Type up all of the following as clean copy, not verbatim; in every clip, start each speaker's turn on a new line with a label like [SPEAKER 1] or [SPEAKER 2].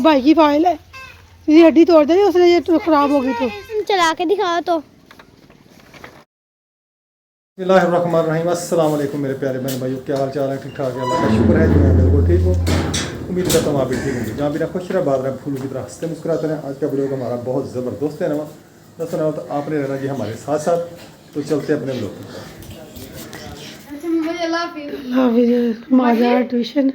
[SPEAKER 1] ये भाई की फाइल है, ये हड्डी तोड़ दे उसने, ये तो खराब होगी तो
[SPEAKER 2] चला के दिखाओ तो।
[SPEAKER 3] बिस्मिल्लाहिर्रहमानिर्रहीम। अस्सलाम वालेकुम मेरे प्यारे बहन भाइयों, क्या हाल चाल है? ठीक ठाक है, अल्लाह का शुक्र है जो मैं बिल्कुल ठीक हूँ। उम्मीद करता हूँ आप भी ठीक होंगे। जहाँ भी ना खुश रहे, बात रहे, फूलों की तरह हंसते मुस्कुराते हैं। आज का ब्लॉग हमारा बहुत ज़बरदस्त है ना, दस ना तो आपने रहना जी हमारे साथ साथ। तो चलते अपने ब्लॉग की तरफ।
[SPEAKER 1] माजा ट्यूशन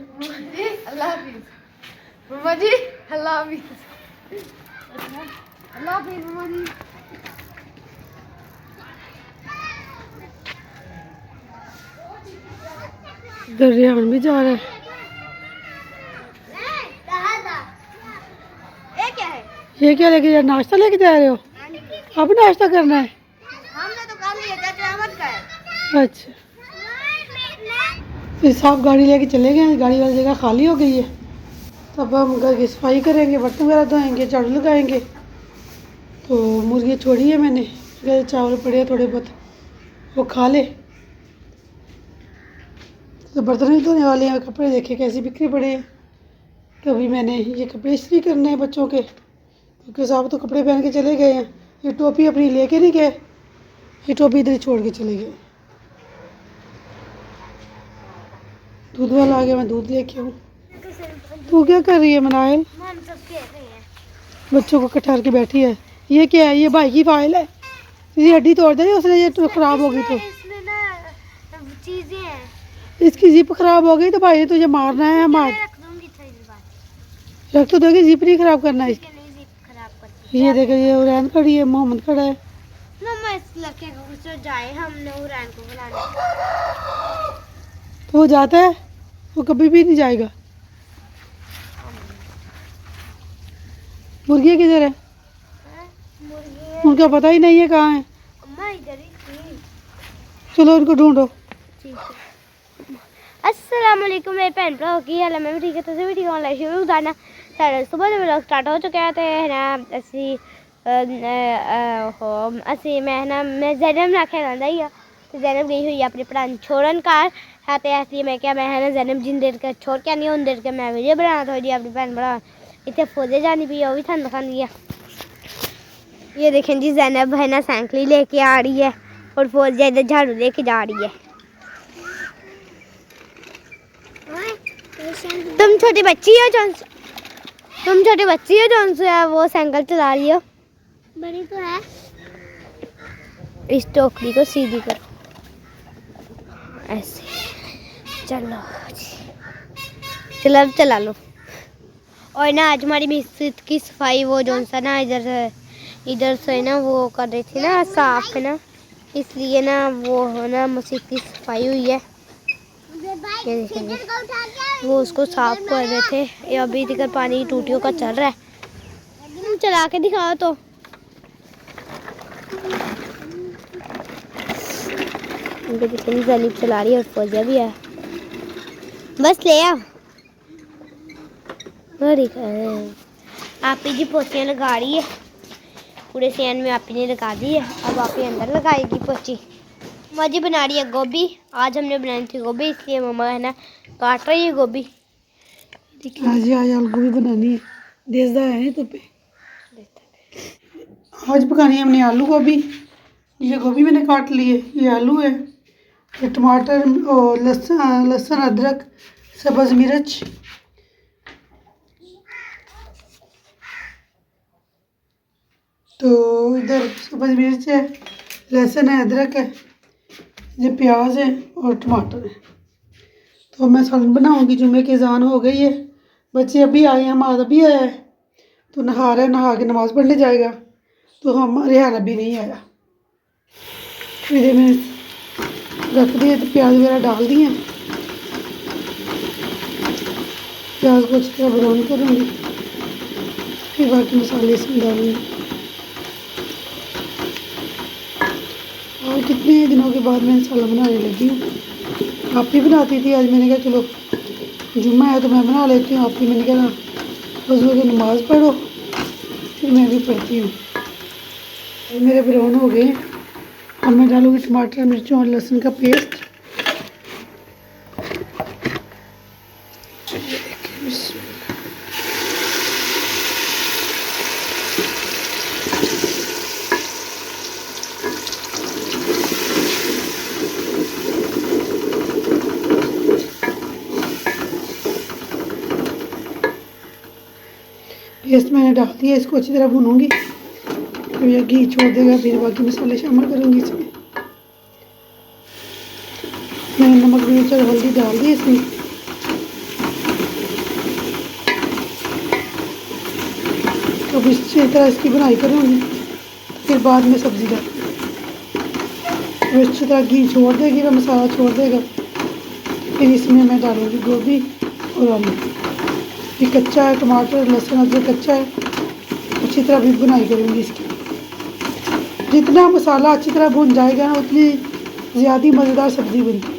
[SPEAKER 1] दरियान भी जा रहा है। ये क्या लेके जा, नाश्ता लेके जा रहे हो? अब नाश्ता करना है?
[SPEAKER 2] हमने तो कर लिया, चाचा अहमद का है।
[SPEAKER 1] अच्छा, फिर साहब गाड़ी लेके चले गए, गाड़ी वाली जगह खाली हो गई है। तब हम घर की सफाई करेंगे, बर्तन वगैरह धोएंगे, झाड़ू लगाएंगे। तो मुर्गी छोड़ी है मैंने, चावल पड़े हैं थोड़े बहुत, वो खा ले। तो बर्तन नहीं धोने वाले हैं, कपड़े देखे कैसे बिखरे पड़े हैं। कभी मैंने ये कपड़े इस्त्री करने हैं बच्चों के, क्योंकि साहब तो कपड़े पहन के चले गए हैं। ये टोपी अपनी लेके नहीं गए, ये टोपी इधर ही छोड़ के चले गए। दूध वाला आ गया, मैं दूध लेके आऊँ। तू क्या कर रही है मनाइल? बच्चों को कटार के बैठी है। ये क्या है? ये भाई की फाइल है, ये हड्डी तोड़ दे उसने, ये तो खराब होगी तो
[SPEAKER 2] इसमें ना चीजें हैं।
[SPEAKER 1] इसकी जिप खराब हो गई तो भाई ने तुझे मारना है। मार
[SPEAKER 2] रख दूंगी थोड़ी देर बाद।
[SPEAKER 1] रख तो दोगे, जिप नहीं खराब करना है इसकी।
[SPEAKER 2] नहीं जीप खराब करती।
[SPEAKER 1] ये देखो, ये उरैन खड़ी है, मोहम्मद खड़ा है।
[SPEAKER 2] मम्मा इस लड़के को कुछ जाए, हमने उड़ान को बुलाना।
[SPEAKER 1] तो वो जाता है, वो कभी भी नहीं जाएगा। मुर्गी किधर है?
[SPEAKER 2] मुर्गी
[SPEAKER 1] उनका पता ही नहीं है कहाँ है।
[SPEAKER 2] अम्मा इधर ही थी।
[SPEAKER 1] चलो उनको ढूंढो।
[SPEAKER 2] ठीक है। अस्सलाम वालेकुम मेरे भैन भरा की हाल है? मैं भी ठीक है, तुझे भी ठीक ऑनलाइन शुरू उतारना साढ़े सुबह ਦੇ ਵਲੌਗ ਸਟਾਰਟ ਹੋ ਚੁੱਕਿਆ ਤੇ ਨਾ ਅਸੀਂ मैं जैनब ने आख्या गांदा ही तो जैनब गई हुई अपने भरा छोड़न घर है। तो ऐसी मैं क्या मैं ना जैनब जिन देर के छोड़ के नहीं उन देर के मैं वीडियो बनाना थोड़ी जी अपनी भैन भरा इतने फौजे जानी पी, वो भी थानू दिखानी है। ये देखें जी, जैनब है ना साइकिल लेके आ रही है और फौजिया इधर झाड़ू लेके जा रही है। तुम छोटी बच्ची हो जौन, तुम छोटी बच्ची हो जौन से वो साइकिल चला रही हो। बड़ी तो है। इस टोकरी को सीधी करो ऐसे, चलो चलो अब चला लो। और ना आज हमारी मस्जिद की सफाई वो जौन सा ना इधर से ना वो कर रही थी ना साफ है ना, इसलिए ना वो ना मस्जिद की सफाई हुई है। ये देखेंगे वो उसको साफ कर रहे थे, ये अभी तक पानी की टूटियों का चल रहा है। चला के दिखाओ तो। जलीब चला रही है और फौजिया भी है। बस ले आओ। आप ही जी पोचियाँ लगा रही है, पूरे सियान में आप ही ने लगा दी है। अब आप ही अंदर लगाएगी पोची। मम्मा जी बना रही है गोभी, आज हमने बनाई थी गोभी, इसलिए मम्मा है ना काट रही है गोभी।
[SPEAKER 1] आज आलू गोभी बनानी है, देसदा है तो पे आज पकानी है हमने आलू गोभी। ये गोभी मैंने काट ली है, ये आलू है, ये टमाटर और लहसुन अदरक सब्ज़ मिर्च, तो इधर सब्ज़ मिर्च है, लहसुन है, अदरक है, ये प्याज है और टमाटर है। तो मैं सालन बनाऊंगी। जुम्मे की अज़ान हो गई है, बच्चे अभी आए हैं, हमारा अभी आया है तो नहा रहा है, नहा के नमाज़ पढ़ने जाएगा। तो हमारे यहाँ अभी नहीं आया, फिर मैं रख दिए तो प्याज वगैरह डाल दिए, प्याज को अच्छी तरह ब्राउन करूँगी, फिर बाकी मसाले इसमें डालूँगी। और कितने दिनों के बाद मैं सालन बनाने लगी हूँ। आप ही बनाती थी, आज मैंने कहा चलो जुम्मा है तो मैं बना लेती हूँ। आप ही मैंने कहा वज़ू की नमाज़ पढ़ो, फिर मैं भी पढ़ती हूँ। मेरे ब्राउन हो गए, अब मैं डालूँगी टमाटर मिर्चों और लहसुन का पेस्ट। पेस्ट मैंने डाल दिया, इसको अच्छी तरह भूनूंगी। तो ये घी छोड़ देगा, फिर बाकी मसाले शामिल करूँगी इसमें। मैंने नमक मिर्च और हल्दी डाल दी इसमें। तो अब इसी तरह इसकी बुनाई करूँगी, फिर बाद में सब्ज़ी डालूँगी। तो अच्छी तरह घी छोड़ देगी और मसाला छोड़ देगा, फिर इसमें मैं डालूँगी गोभी और आलू। ये कच्चा है, टमाटर लहसुन अदरक कच्चा है, अच्छी तरह भी बुनाई करूँगी इसकी। जितना मसाला अच्छी तरह भुन जाएगा ना, उतनी ज़्यादा मज़ेदार सब्ज़ी बनती है।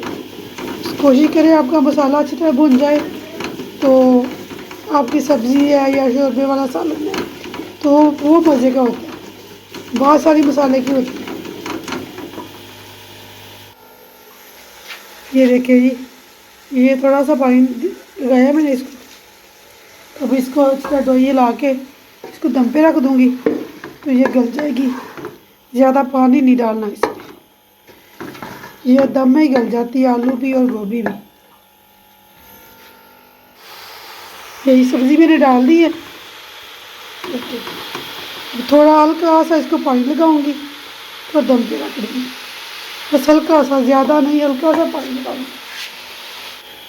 [SPEAKER 1] कोशिश करें आपका मसाला अच्छी तरह भुन जाए, तो आपकी सब्ज़ी है या शोरबे वाला सालन है तो वो मज़े का होता है, बहुत सारी मसाले की होती है। ये देखिए जी, ये थोड़ा सा पानी लगाया मैंने इसको। अब इसको अच्छी तरह डोइए ला के इसको दम पे रख दूँगी, तो ये गल जाएगी। ज़्यादा पानी नहीं डालना इसमें, ये दम में ही गल जाती है, आलू भी और गोभी भी। यही सब्ज़ी मैंने डाल दी है। थोड़ा हल्का सा इसको पानी लगाऊंगी तो दम पे रख दूँगी, बस हल्का सा, ज़्यादा नहीं, हल्का सा पानी लगाऊंगी।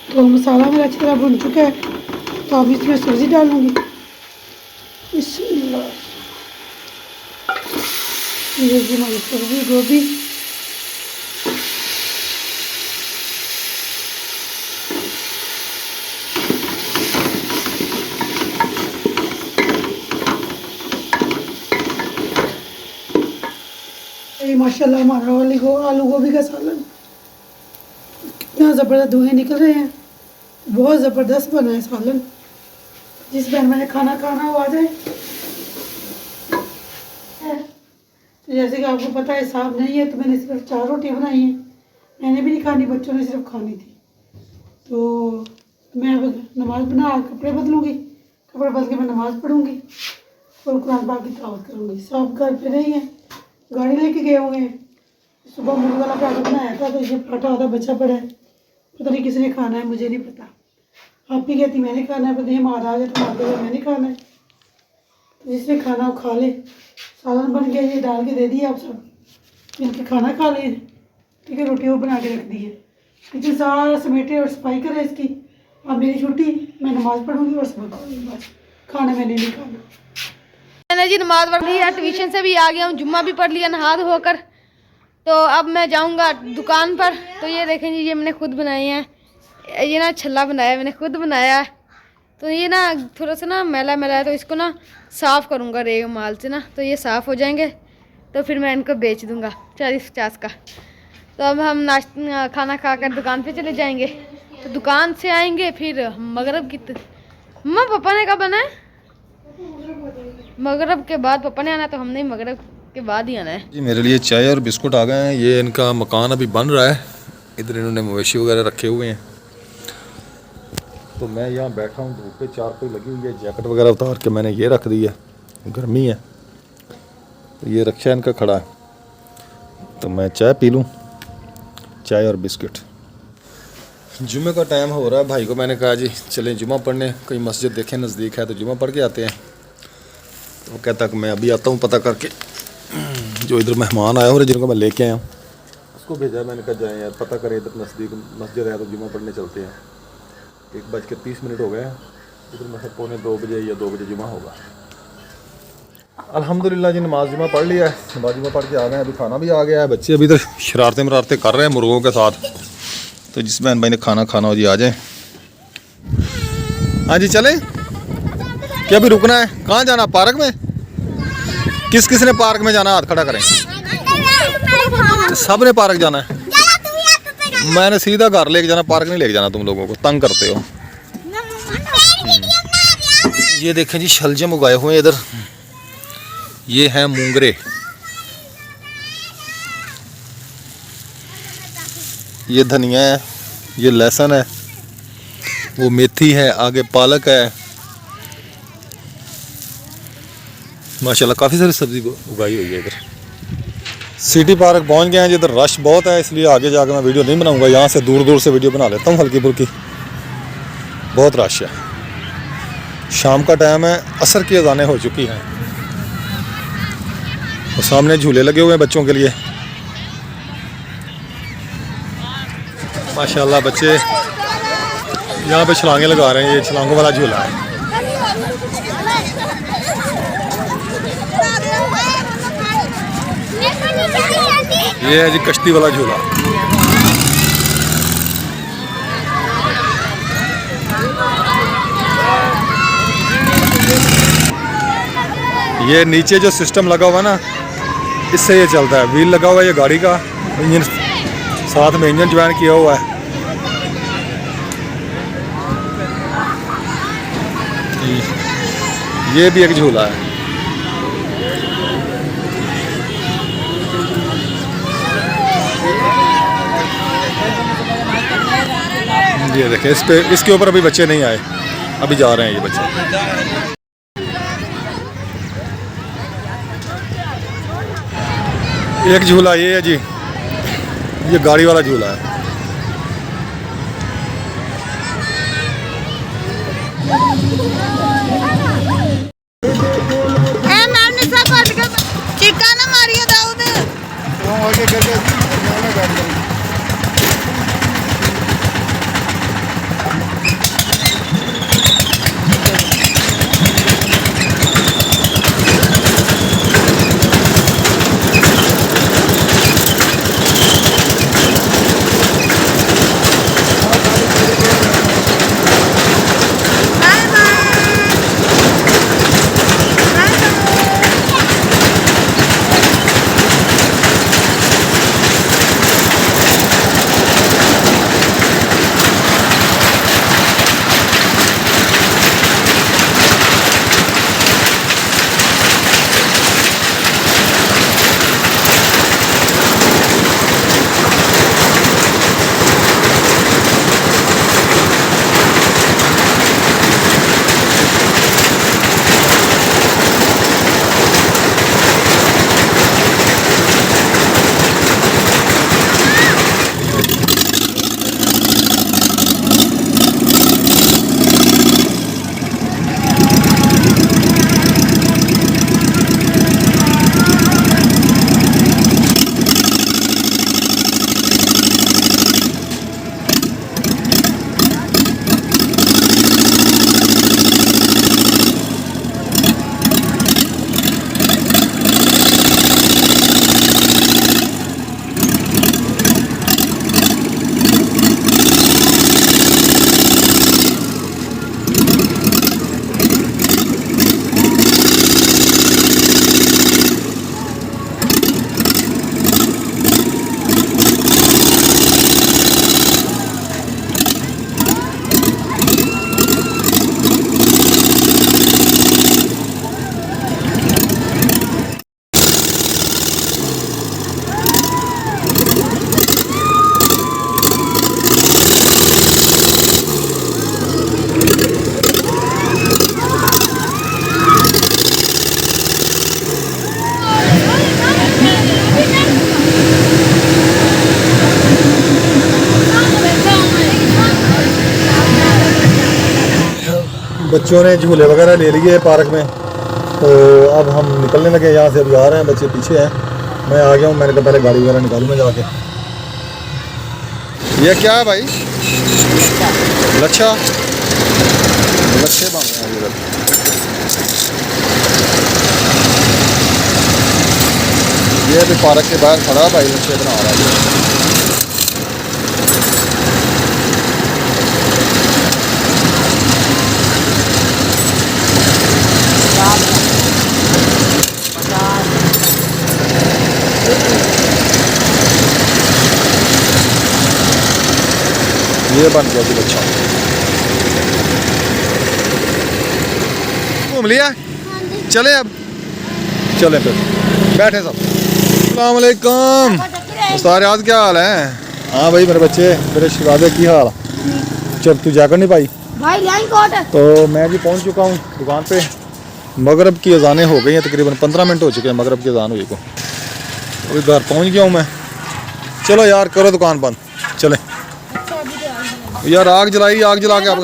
[SPEAKER 1] तो मसाला मेरा अच्छी तरह भुन चुका है, तो अब इसमें सब्ज़ी डालूँगी। ये हमारी सब्ज़ी गोभी, माशाल्लाह हमारा आलू गोभी का सालन कितना ज़बरदस्त धुएँ निकल रहे हैं, बहुत ज़बरदस्त बना है सालन। जिस बहन मैंने खाना खाना वो आ जाए। तो जैसे कि आपको पता है साहब नहीं है, तो मैंने सिर्फ 4 रोटी बनाई हैं। मैंने भी नहीं खानी, बच्चों ने सिर्फ खानी थी। तो मैं अब नमाज़ बना कपड़े बदलूँगी, कपड़े बदल के मैं नमाज़ पढ़ूँगी और कुरान पाक की तिलावत करूँगी। साहब घर पे नहीं है, गाड़ी लेके गए हुए हैं। सुबह मूंग वाला पराठा बनाया था, तो ये पराठा आधा बचा पड़ा है, पता नहीं किसने खाना है, मुझे नहीं पता। आप ही कहती मैंने खाना है, पता नहीं मार आ गया तो मार मैंने खाना है। तो जिसने खाना वो खा ले। सालन बन गया, ये डाल के दे दिया, आप सब मिलकर खाना खा ले। ठीक है, रोटी वो बना के रख दी है। किचन सारा समेटे और सफाई करे इसकी। अब मेरी छुट्टी, मैं नमाज़ पढ़ूँगी और सुबह खाऊँगी, बस खाना मैंने नहीं खाना।
[SPEAKER 2] मैंने जी नमाज पढ़ लिया, ट्यूशन से भी आ गया हूँ, जुम्मा भी पढ़ लिया नहा धोकर। तो अब मैं जाऊँगा दुकान पर। तो ये देखें जी, ये मैंने खुद बनाए हैं। ये ना छल्ला बनाया मैंने खुद बनाया। तो ये ना थोड़ा सा ना मैला मैला है, तो इसको ना साफ़ करूँगा रेग माल से ना, तो ये साफ़ हो जाएंगे। तो फिर मैं इनको बेच दूँगा 40-50 का। तो अब हम खाना खा कर दुकान पे चले जाएंगे। तो दुकान से आएंगे फिर मगरब की मम्मा पापा ने कब आना है? मगरब के बाद पापा ने आना, तो हमने मगरब के बाद ही आना है
[SPEAKER 3] जी। मेरे लिए चाय और बिस्कुट आ गए हैं। ये इनका मकान अभी बन रहा है, इधर इन्होंने मवेशी वगैरह रखे हुए हैं। तो मैं यहाँ बैठा हूँ, धूप पे चारपाई लगी हुई है, जैकेट वगैरह उतार के मैंने ये रख दी है, गर्मी है। तो ये रक्षा इनका खड़ा है, तो मैं चाय पी लूँ, चाय और बिस्किट। जुम्मे का टाइम हो रहा है, भाई को मैंने कहा जी चलें जुम्मा पढ़ने, कोई मस्जिद देखें नज़दीक है तो जुम्मा पढ़ के आते हैं। तो वो कहता कि मैं अभी आता हूँ पता करके। जो इधर मेहमान आए हो रहे जिनको मैं लेके आया हूँ, उसको भेजा। मैंने कहा जाएँ यार, पता करें इधर नज़दीक मस्जिद है तो जुम्मा पढ़ने चलते हैं। 1:30 हो गए हैं, इधर मतलब 1:45 बजे या 2 बजे जुम्मा होगा। अल्हम्दुलिल्लाह जी, नमाज जुम्मा पढ़ लिया है, नमाज जुम्मा पढ़ के आ गए हैं। अभी खाना भी आ गया है। बच्चे अभी इधर शरारतें कर रहे हैं मुर्गों के साथ। तो जिस बहन भाई ने खाना खाना हो जी आ जाए। हाँ जी चलें, क्या अभी रुकना है? कहाँ जाना, पार्क में? किस किस ने पार्क में जाना, हाथ खड़ा करें। सब ने पार्क जाना है। मैंने सीधा घर लेके जाना, पार्क नहीं लेके जाना, तुम लोगों को तंग करते हो। ये देखें जी, शलजम उगाए हुए हैं इधर। ये हैं मूंगरे, ये धनिया है, ये लहसुन है, वो मेथी है, आगे पालक है। माशाल्लाह काफ़ी सारी सब्जी उगाई हुई है इधर। सिटी पार्क पहुंच गए हैं जिधर रश बहुत है, इसलिए आगे जाकर मैं वीडियो नहीं बनाऊंगा। यहाँ से दूर दूर से वीडियो बना लेता हूँ हल्की फुल्की, बहुत रश है। शाम का टाइम है, असर की अज़ानें हो चुकी हैं और सामने झूले लगे हुए हैं बच्चों के लिए। माशाल्लाह बच्चे यहाँ पे छलांगे लगा रहे हैं। ये छलांगों वाला झूला है। ये है जी कश्ती वाला झूला। ये नीचे जो सिस्टम लगा हुआ ना, इससे ये चलता है। व्हील लगा हुआ है ये गाड़ी का, इंजन साथ में इंजन ज्वाइन किया हुआ है। ये भी एक झूला है। ये देखें, इस पे इसके ऊपर अभी बच्चे नहीं आए, अभी जा रहे हैं ये बच्चे। एक झूला ये है जी, ये गाड़ी वाला झूला है।
[SPEAKER 4] चिक्का ना मारिए दाऊद।
[SPEAKER 3] बच्चों ने झूले वगैरह ले लिए पार्क में, तो अब हम निकलने लगे यहाँ से। अभी आ रहे हैं बच्चे, पीछे हैं, मैं आ गया हूँ। मैंने कहा पहले गाड़ी वगैरह निकालूँ मैं जाके। ये क्या है भाई? लच्छा, लच्छे बन रहे हैं इधर। ये अभी पार्क के बाहर खड़ा भाई, लच्छे बना रहा है। ये बन गया जी अच्छा। घूम लिया, चले अब चले फिर, बैठे सब। अस्सलाम वालेकुम उस्ताद याद, क्या हाल है? हाँ भाई मेरे बच्चे, मेरे शिवादे की हाल? जब तू जैकेट नहीं पाई
[SPEAKER 2] भाई लाइन कोट।
[SPEAKER 3] तो मैं भी पहुंच चुका हूँ दुकान पे। मगरब की अजानें हो गई हैं, तकरीबन 15 मिनट हो चुके हैं मगरब की अजान हुई को। अभी घर पहुंच गया हूँ मैं। चलो यार करो दुकान बंद, चले यार। आग जलाई, आग जला के आप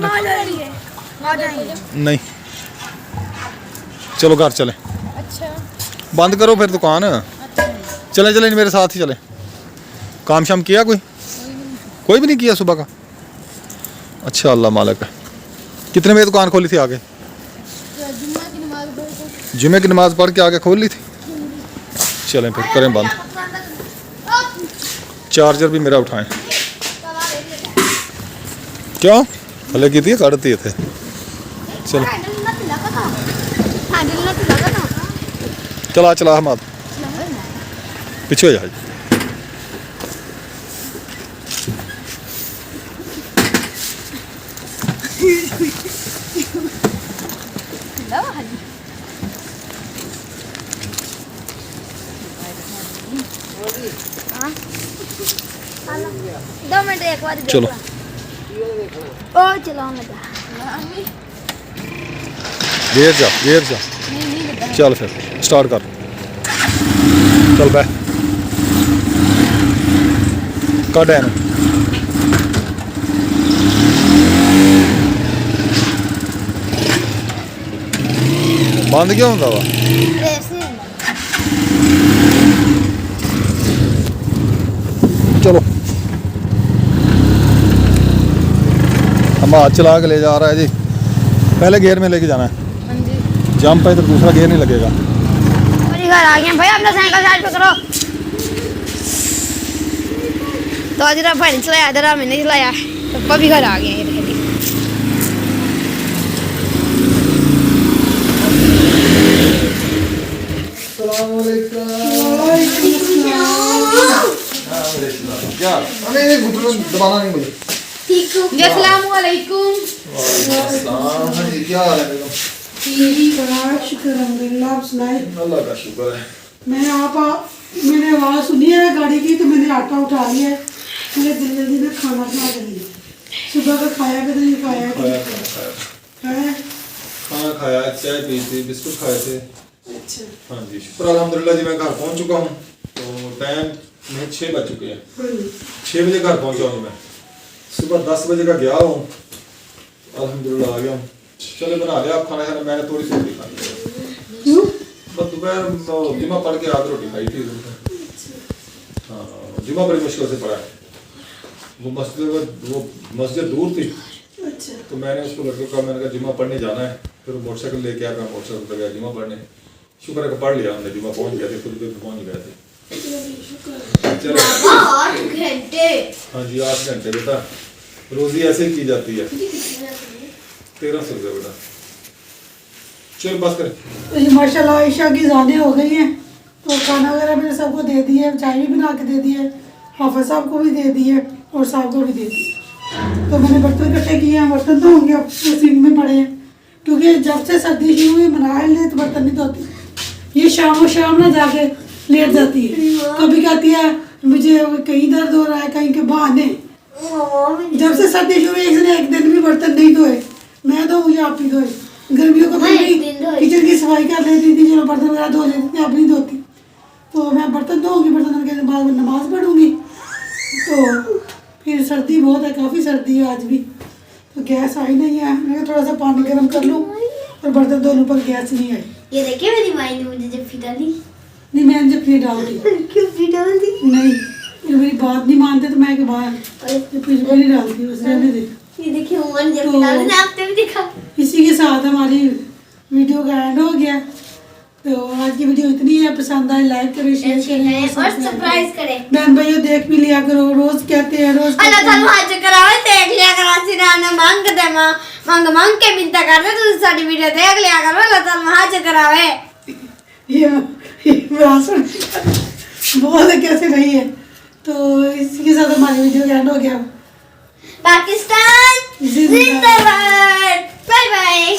[SPEAKER 3] नहीं चलो घर चले।
[SPEAKER 2] अच्छा
[SPEAKER 3] बंद करो फिर दुकान। चले चले मेरे साथ ही चले। काम शाम किया कोई भी नहीं किया सुबह का? अच्छा अल्लाह मालिक है। कितने बजे दुकान खोली थी आगे? जुम्मे की नमाज़ पढ़ के आगे खोल ली थी। चलें फिर करें बंद। चार्जर भी मेरा उठाएं। क्यों भले की थी कट दिए थे। चलो चला चला हम पीछे हो जाए।
[SPEAKER 2] दो मिनट एक बार
[SPEAKER 3] चलो
[SPEAKER 2] ओ चलाओ लगा
[SPEAKER 3] गेर जा चल फिर स्टार्ट कर। चल बैठ कट है बंद क्यों होता वा? चलो हम हाथ चला के ले जा रहा है जी। पहले गियर में लेके जाना है। जंप है तो दूसरा गियर नहीं लगेगा।
[SPEAKER 2] घर आ गए भाई अपना साइकिल साइड पे करो। तो आज भाई ने चलाया इधर मैंने चलाया पापा भी घर आ गए।
[SPEAKER 3] दबाना नहीं मुझे।
[SPEAKER 2] अस्सलामुअलैकुम।
[SPEAKER 3] क्या हाल है बेगम?
[SPEAKER 1] शुक्र अल्हम्दुलिल्लाह। आप सुनाए?
[SPEAKER 3] अल्लाह का शुक्र है।
[SPEAKER 1] मैंने मैंने आवाज़ सुनी है गाड़ी की तो मैंने आटा उठा लिया है। मैंने जल्दी में खाना बना लिया। सुबह का खाया कि नहीं खाया?
[SPEAKER 3] खाना खाया, चाय पी थी, बिस्कुट खाए थे।
[SPEAKER 1] अच्छा
[SPEAKER 3] हाँ जी शुक्र अल्हम्दुलिल्लाह जी। मैं घर पहुंच चुका हूँ। तो टाइम में 6 बज चुके हैं। 6 बजे घर पहुंचा हूँ मैं। सुबह 10 बजे का गया हूँ। अल्हम्दुलिल्लाह आ गया हूँ। चलो बना लिया आप खाना। मैंने थोड़ी सी रोटी खाई।
[SPEAKER 1] क्यों?
[SPEAKER 3] बस दोपहर जुम्मा पढ़ के आगे रोटी खाई थी। हाँ जुम्मा बड़ी मुश्किल से पढ़ा है। वो मस्जिद दूर थी।
[SPEAKER 1] अच्छा
[SPEAKER 3] तो मैंने उसको लड़के को कहा, मैंने कहा जुम्मा पढ़ने जाना है। फिर वो मोटरसाइकिल लेके आया, मोटरसाइकिल पर गया जुम्मा पढ़ने। शुक्र है कि पढ़ लिया हमने। जुम्मा पहुँच गए थे, खुद पे पहुँच गए थे। चलो
[SPEAKER 2] 8 घंटे।
[SPEAKER 3] हाँ जी 8 घंटे बेटा। रोजी ऐसे ही की जाती है। 1300 रुपये बेटा। चल बस कर।
[SPEAKER 1] तो ये माशाल्लाह आयशा की जाने हो गई हैं। तो खाना वगैरह मैंने सबको दे दिया है। चाय भी बना के दे दी है। हाफिज साहब को भी दे दी है और साहब को भी दे दी है। तो मैंने बर्तन इकट्ठे किए हैं। बर्तन तो होंगे अब सिंक में पड़े हैं क्योंकि जब से सर्दी शुरू हुई मना ले तो बर्तन नहीं धोती। ये शाम ना जाके लेट जाती है। कभी कहती है मुझे कहीं दर्द हो रहा है, कहीं के बहाने। जब से सर्दी शुरू हुई एक दिन भी बर्तन नहीं धोए। मैं धोऊँ या आप ही धोए। गर्मियों को किचन की सफाई कर लेती थी, चलो बर्तन वगैरह धो लेती थी, अब नहीं धोती। तो मैं बर्तन धोऊँगी, बर्तन के बाद नमाज पढ़ूँगी। तो फिर सर्दी बहुत है, काफ़ी सर्दी है आज भी। तो गैस आई नहीं है। मैं थोड़ा सा पानी गर्म कर लूँ और बर्तन धो लूँ, पर गैस नहीं आई।
[SPEAKER 2] ये देखिए मेरी माई ने मुझे जब डाली।
[SPEAKER 1] नहीं मैंने जब फिर डाल दी।
[SPEAKER 2] क्यों डाल दी?
[SPEAKER 1] नहीं फिर मेरी बात नहीं मानते तो मैं के बाहर फिर भी नहीं डालती। बस रहने दे।
[SPEAKER 2] ये देखिए उमर जब डाली ना आपने भी देखा।
[SPEAKER 1] इसी के साथ हमारी वीडियो का एंड हो गया। तो आज की वीडियो इतनी है। पसंद आए लाइक करें, शेयर करें
[SPEAKER 2] और सरप्राइज करें।
[SPEAKER 1] बहन भाइयों देख भी लिया करो। रोज कहते हैं रोज
[SPEAKER 2] अल्लाह ताला हाथ करावे देख लिया करो। सिराना मांग दे मांग के मिंता करते तो साडी वीडियो देख लिया करो। अल्लाह ताला हाथ करावे।
[SPEAKER 1] ये बहुत कैसे रही है। तो इसी के साथ हमारी वीडियो का एंड हो गया।
[SPEAKER 2] पाकिस्तान जिंदाबाद। Bye bye.